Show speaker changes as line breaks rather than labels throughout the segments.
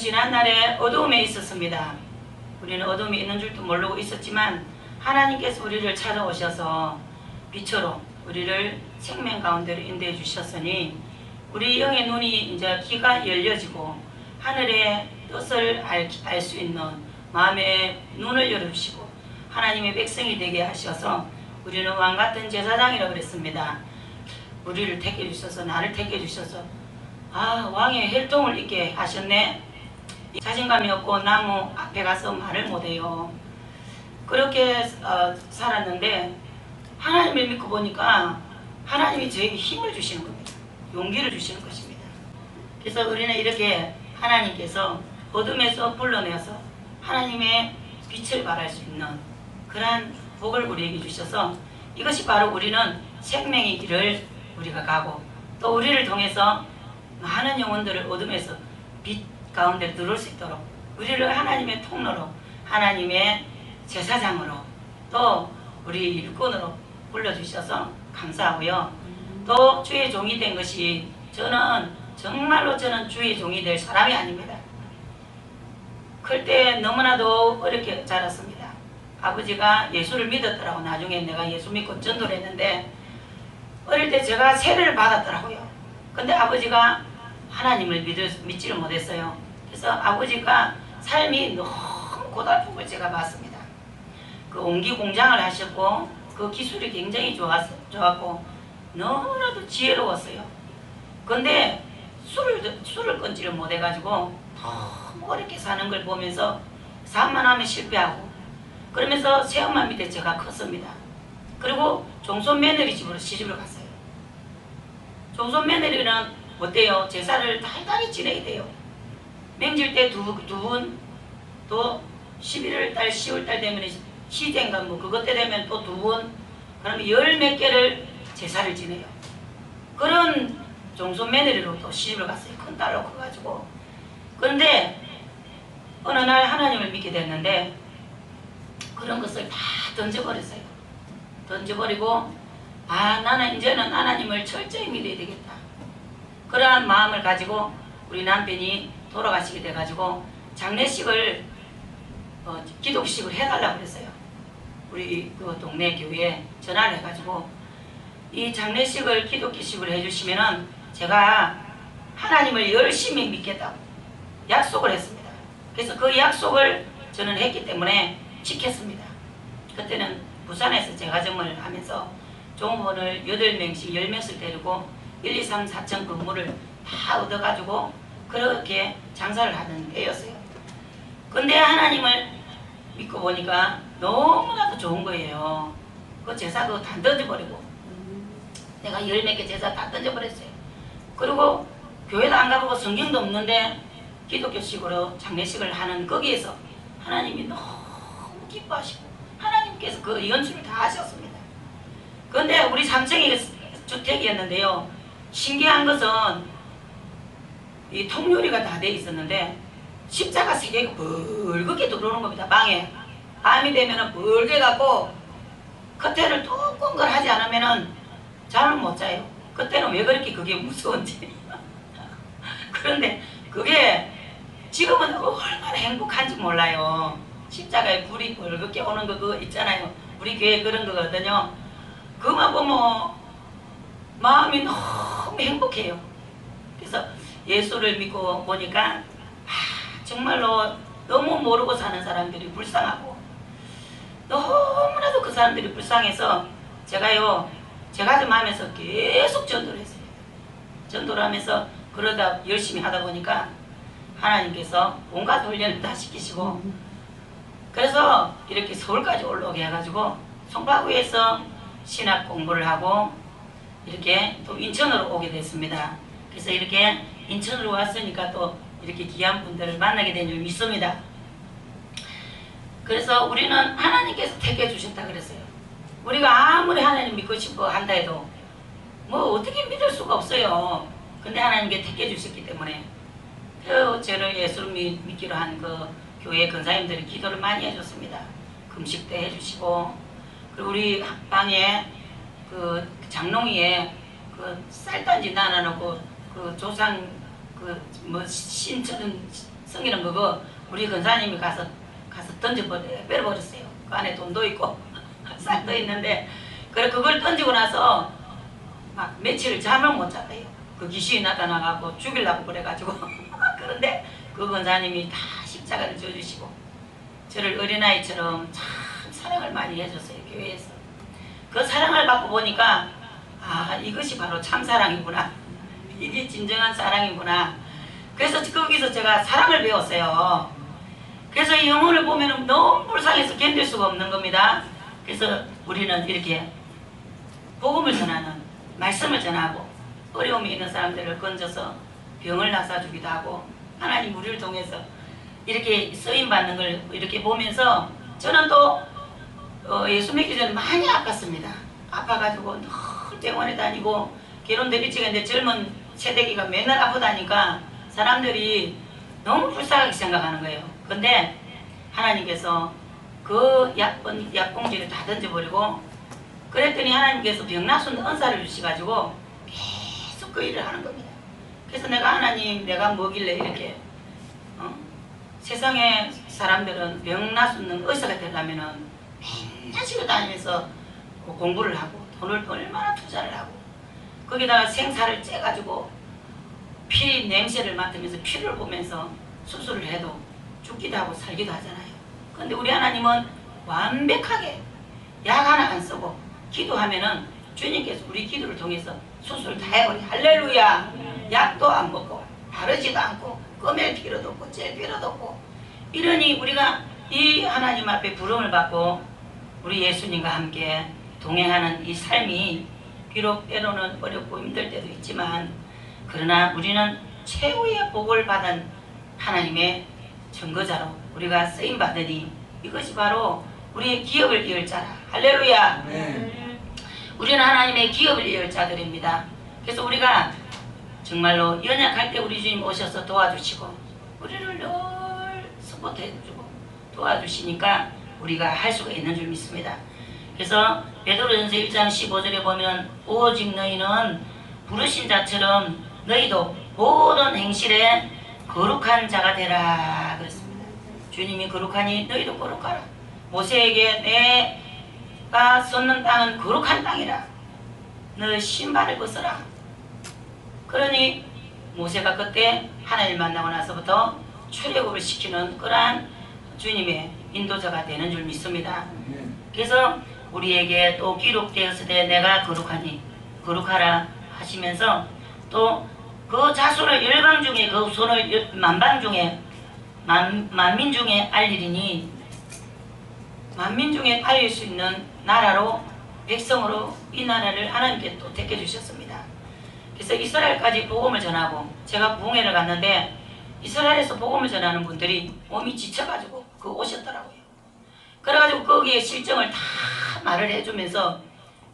지난날에 어두움에 있었습니다. 우리는 어둠이 있는 줄도 모르고 있었지만 하나님께서 우리를 찾아오셔서 빛으로 우리를 생명 가운데로 인도해 주셨으니 우리 영의 눈이 이제 귀가 열려지고 하늘의 뜻을 알 수 있는 마음의 눈을 열어주시고 하나님의 백성이 되게 하셔서 우리는 왕같은 제사장이라고 그랬습니다. 우리를 택해 주셔서 나를 택해 주셔서 왕의 혈통을 있게 하셨네. 자신감이 없고 나무 앞에 가서 말을 못해요. 그렇게 살았는데 하나님을 믿고 보니까 하나님이 저에게 힘을 주시는 겁니다. 용기를 주시는 것입니다. 그래서 우리는 이렇게 하나님께서 어둠에서 불러내서 하나님의 빛을 발할 수 있는 그러한 복을 우리에게 주셔서 이것이 바로 우리는 생명의 길을 우리가 가고 또 우리를 통해서 많은 영혼들을 어둠에서 빛 가운데 들어올 수 있도록 우리를 하나님의 통로로 하나님의 제사장으로 또 우리 일꾼으로 불러주셔서 감사하고요. 또 주의 종이 된 것이 정말로 저는 주의 종이 될 사람이 아닙니다. 클 때 너무나도 어렵게 자랐습니다. 아버지가 예수를 믿었더라고. 나중에 내가 예수 믿고 전도를 했는데 어릴 때 제가 세례를 받았더라고요. 근데 아버지가 하나님을 믿지를 못했어요. 그래서 아버지가 삶이 너무 고달픈 걸 제가 봤습니다. 그 옹기 공장을 하셨고 그 기술이 굉장히 좋았고 너무나도 지혜로웠어요. 근데 술을 끊지를 못해가지고 너무 어렵게 사는 걸 보면서 사업만 하면 실패하고 그러면서 새엄마 밑에 제가 컸습니다. 그리고 종손 며느리 집으로 시집을 갔어요. 종손 며느리는 어때요? 제사를 달달이 지내야 돼요. 맹질 때 두 분, 또 11월달, 10월달 되면 시제인가 뭐 그것 때 되면 또 두 분, 그러면 열 몇 개를 제사를 지내요. 그런 종손 며느리로 또 시집을 갔어요. 큰 딸로 커가지고. 그런데 어느 날 하나님을 믿게 됐는데 그런 것을 다 던져버렸어요. 던져버리고 나는 이제는 하나님을 철저히 믿어야 되겠다. 그러한 마음을 가지고 우리 남편이 돌아가시게 돼가지고 장례식을 기독식을 해달라고 그랬어요. 우리 그 동네 교회에 전화를 해가지고 이 장례식을 기독교식으로 해주시면은 제가 하나님을 열심히 믿겠다고 약속을 했습니다. 그래서 그 약속을 저는 했기 때문에 지켰습니다. 그때는 부산에서 재가정을 하면서 종업원을 8명씩 10명씩 데리고 1, 2, 3, 4천 건물을 다 얻어가지고 그렇게 장사를 하는 때였어요. 근데 하나님을 믿고 보니까 너무나도 좋은 거예요. 그 제사도 다 던져버리고 내가 10몇 개 제사 다 던져버렸어요. 그리고 교회도 안 가보고 성경도 없는데 기독교식으로 장례식을 하는 거기에서 하나님이 너무 기뻐하시고 하나님께서 그 연출을 다 하셨습니다. 그런데 우리 3층이 주택이었는데요. 신기한 것은 이 통유리가 다 돼 있었는데 십자가 3개가 벌겋게 들어오는 겁니다. 방에 밤이 되면은 벌게 갖고 커튼을 뚜껑 걸 하지 않으면은 잠을 못 자요. 그때는 왜 그렇게 그게 무서운지. 그런데 그게 지금은 얼마나 행복한지 몰라요. 십자가에 불이 벌겋게 오는 거 그거 있잖아요. 우리 교회 그런 거거든요. 그만 보면 마음이 너무 행복해요. 그래서 예수를 믿고 보니까 정말로 너무 모르고 사는 사람들이 불쌍하고 너무나도 그 사람들이 불쌍해서 제가요 제가 좀 하면서 계속 전도를 했어요. 전도를 하면서 그러다 열심히 하다 보니까 하나님께서 온갖 훈련을 다 시키시고 그래서 이렇게 서울까지 올라오게 해가지고 송파구에서 신학 공부를 하고 이렇게 또 인천으로 오게 됐습니다. 그래서 이렇게 인천으로 왔으니까 또 이렇게 귀한 분들을 만나게 된 줄 믿습니다. 그래서 우리는 하나님께서 택해 주셨다 그랬어요. 우리가 아무리 하나님 믿고 싶어 한다 해도 뭐 어떻게 믿을 수가 없어요. 근데 하나님께 택해 주셨기 때문에 그 저를 예수를 믿기로 한 그 교회 권사님들이 기도를 많이 해줬습니다. 금식도 해주시고 그리고 우리 방에 그 장롱이에 그 쌀단지 나눠놓고 그 조상 그 뭐 신처럼 성기는 그거 우리 권사님이 가서 빼버렸어요. 그 안에 돈도 있고 쌀도 있는데 그래 그걸 던지고 나서 막 며칠을 잠을 못 잤대요. 그 귀신이 나타나가고 죽이려고 그래가지고 그런데 그 권사님이 다 십자가를 져주시고 저를 어린아이처럼 참 사랑을 많이 해줬어요. 교회에서. 그 사랑을 받고 보니까 아 이것이 바로 참사랑이구나. 이게 진정한 사랑이구나. 그래서 거기서 제가 사랑을 배웠어요. 그래서 이 영혼을 보면 너무 불쌍해서 견딜 수가 없는 겁니다. 그래서 우리는 이렇게 복음을 전하는 말씀을 전하고 어려움이 있는 사람들을 건져서 병을 낫아주기도 하고 하나님 우리를 통해서 이렇게 쓰임받는 걸 이렇게 보면서 저는 또 예수 믿기 전에 많이 아팠습니다. 아파가지고 늘 병원에 다니고 결혼도 일찍 했는데 젊은 세대기가 맨날 아프다니까 사람들이 너무 불쌍하게 생각하는 거예요. 근데 하나님께서 그 약봉지를 다 던져버리고 그랬더니 하나님께서 병나순 은사를 주시가지고 계속 그 일을 하는 겁니다. 그래서 내가 하나님 내가 뭐길래 이렇게 세상에 사람들은 병나순 의사가 되려면은 맨날 집에 다니면서 공부를 하고 돈을 얼마나 투자를 하고 거기다가 생사를 째가지고 피 냄새를 맡으면서 피를 보면서 수술을 해도 죽기도 하고 살기도 하잖아요. 근데 우리 하나님은 완벽하게 약 하나 안 쓰고 기도하면은 주님께서 우리 기도를 통해서 수술을 다 해버려. 할렐루야. 약도 안 먹고 바르지도 않고 껌일 필요도 없고 찔 필요도 없고 이러니 우리가 이 하나님 앞에 부름을 받고 우리 예수님과 함께 동행하는 이 삶이 비록 때로는 어렵고 힘들 때도 있지만 그러나 우리는 최후의 복을 받은 하나님의 증거자로 우리가 쓰임받으니 이것이 바로 우리의 기업을 이을 자라. 할렐루야. 우리는 하나님의 기업을 이을 자들입니다. 그래서 우리가 정말로 연약할 때 우리 주님 오셔서 도와주시고 우리를 늘 서포트해주고 도와주시니까 우리가 할 수가 있는 줄 믿습니다. 그래서 베드로전서 1장 15절에 보면 오직 너희는 부르신 자처럼 너희도 모든 행실에 거룩한 자가 되라 그랬습니다. 주님이 거룩하니 너희도 거룩하라. 모세에게 내가 쏟는 땅은 거룩한 땅이라. 너 신발을 벗어라. 그러니 모세가 그때 하나님 만나고 나서부터 출애굽을 시키는 그러한 주님의 인도자가 되는 줄 믿습니다. 그래서 우리에게 또 기록되었으되 내가 거룩하니 거룩하라 하시면서 또 그 자손을 열방 중에 그 손을 만방 중에 만민 중에 알리리니 만민 중에 알릴 수 있는 나라로 백성으로 이 나라를 하나님께 또 택해주셨습니다. 그래서 이스라엘까지 복음을 전하고 제가 부흥회를 갔는데 이스라엘에서 복음을 전하는 분들이 몸이 지쳐가지고 그 오셨더라고요. 그래가지고 거기에 실정을 다 말을 해주면서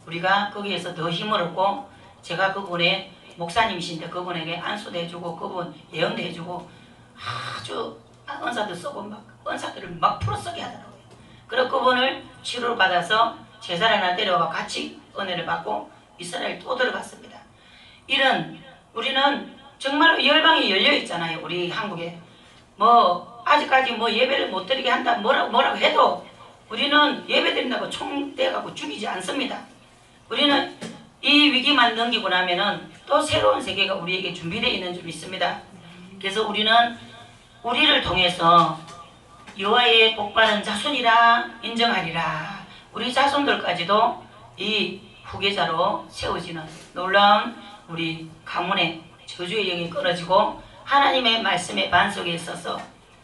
우리가 거기에서 더 힘을 얻고 제가 그분의 목사님이신데 그분에게 안수도 해주고 그분 예언도 해주고 아주 은사도 쓰고 막 은사들을 막 풀어쓰게 하더라고요. 그리고 그분을 치료를 받아서 제사를 하나 데려가 같이 은혜를 받고 이스라엘 또 들어갔습니다. 이런 우리는 정말로 열방이 열려 있잖아요. 우리 한국에 뭐 아직까지 뭐 예배를 못 드리게 한다 뭐라고 해도 우리는 예배 드린다고 총 떼가고 죽이지 않습니다. 우리는 이 위기만 넘기고 나면은 또 새로운 세계가 우리에게 준비되어 있는 줄 믿습니다. 그래서 우리는 우리를 통해서 여호와의 복받은 자손이라 인정하리라. 우리 자손들까지도 이 후계자로 세워지는 놀라운 우리 가문의 저주의 영이 끊어지고 하나님의 말씀의 반석에 있어서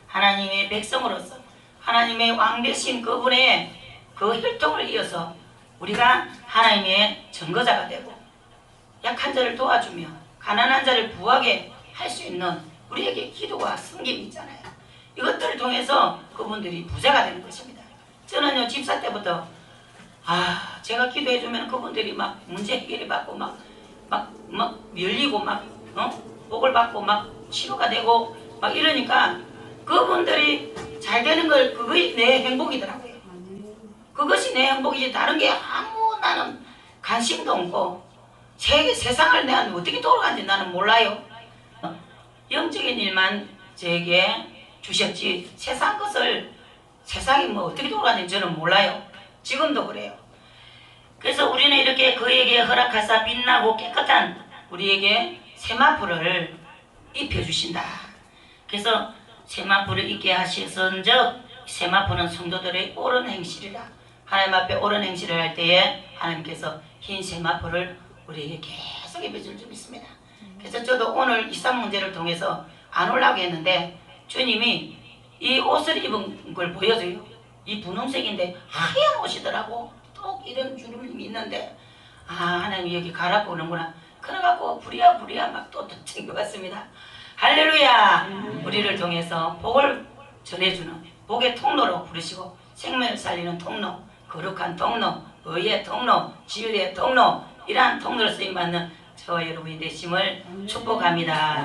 하나님의 백성으로서 하나님의 왕 되신 그분의 그 혈통을 이어서 우리가 하나님의 증거자가 되고 약한 자를 도와주며 가난한 자를 부하게 할 수 있는 우리에게 기도와 섬김이 있잖아요. 이것들을 통해서 그분들이 부자가 되는 것입니다. 저는요 집사 때부터 제가 기도해주면 그분들이 막 문제 해결이 받고 막 열리고 막 복을 받고 막 치료가 되고 막 이러니까 그분들이 잘 되는 걸 그것이 내 행복이더라고요. 그것이 내 행복이지 다른 게 아무 나는 관심도 없고 세상을 내가 어떻게 돌아가는지 나는 몰라요. 영적인 일만 저에게 주셨지 세상 것을 세상이 뭐 어떻게 돌아가는지 저는 몰라요. 지금도 그래요. 그래서 우리는 이렇게 그에게 허락하사 빛나고 깨끗한 우리에게 세마포를 입혀주신다. 그래서 세마포를 입게 하시선즉 세마포는 성도들의 옳은 행실이라. 하나님 앞에 옳은 행실을 할 때에 하나님께서 흰 세마포를 우리에게 계속 입혀줄 줄 믿습니다. 그래서 저도 오늘 이 산 문제를 통해서 안 올라오게 했는데 주님이 이 옷을 입은 걸 보여줘요. 이 분홍색인데 하얀 옷이더라고. 또 이런 주름이 있는데 아 하나님 여기 가라고 오는구나. 그래갖고 부랴부랴 막 또 챙겨왔습니다. 할렐루야. 우리를 통해서 복을 전해주는 복의 통로로 부르시고 생명을 살리는 통로, 거룩한 통로, 의의 통로, 진리의 통로, 이러한 통로로 쓰임받는 저와 여러분이 되심을 축복합니다.